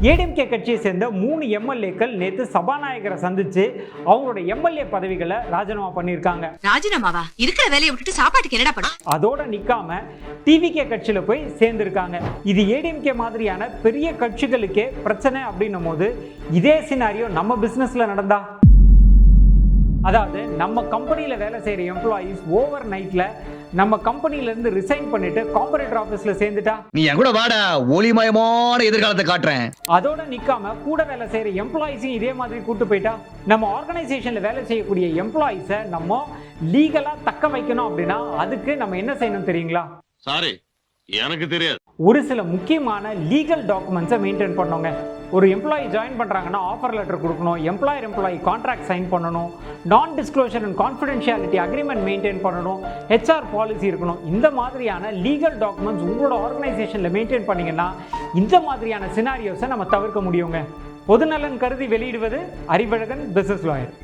ஏடிஎம்கே கட்சியை சேர்ந்த 3 எம்எல்ஏக்கள் நேற்று சபாநாயகரை சந்திச்சு அவங்களோட எம்எல்ஏ பதவிகளை ராஜினாமா பண்ணியிருக்காங்க. ராஜினாமாவா? இருக்கிற வேலையை விட்டுட்டு சாப்பாட்டுக்கு என்னடா பண்ண? அதோட நிக்காம டிவிகே கட்சியில போய் சேர்ந்திருக்காங்க. இது ஏடிஎம்கே மாதிரியான பெரிய கட்சிகளுக்கே பிரச்சனை அப்படின்னும் போது இதே சினாரியோ நம்ம பிசினஸ்ல நடந்தா, அதாவது நம்ம கம்பெனியில் வேலை செய்கிற எம்ப்ளாயீஸ் ஓவர் நைட்ல நம்ம கம்பெனில இருந்து ரிசைன் பண்ணிட்டு கார்ப்பரேட் ஆஃபீஸ்ல சேர்ந்துட்டா, நீ என் கூட வாடா, ஒளிமயமான எதிர்காலத்தை காட்டுறேன். அதோட நிக்காம கூட வேலை செய்யற எம்ப்ளாயீஸையும் இதே மாதிரி கூட்டு போயிட்டா, நம்ம ஆர்கனைசேஷன்ல வேலை செய்யக்கூடிய எம்ப்ளாயீஸை நம்ம லீகலா தக்க வைக்கணும் அப்படின்னா அதுக்கு நம்ம என்ன செய்யணும் தெரியுங்களா? சாரி, எனக்கு தெரியாது. ஒரு சில முக்கியமான லீகல் டாக்குமெண்ட்ஸை மெயின்டைன் பண்ணுங்க. ஒரு எம்ப்ளாயி ஜாயின் பண்ணுறாங்கன்னா ஆஃபர் லெட்டர் கொடுக்கணும், எம்ப்ளாயி கான்ட்ராக்ட் சைன் பண்ணணும், நான் disclosure and confidentiality agreement maintain பண்ணணும், ஹெச்ஆர் பாலிசி இருக்கணும். இந்த மாதிரியான லீகல் டாக்குமெண்ட்ஸ் உங்களோட ஆர்கனைசேஷனில் மெயின்டைன் பண்ணிங்கன்னா இந்த மாதிரியான சினாரியோஸை நம்ம தவிர்க்க முடியுங்க. பொதுநலன் கருதி வெளியிடுவது அறிவழகன், பிசினஸ் லாயர்.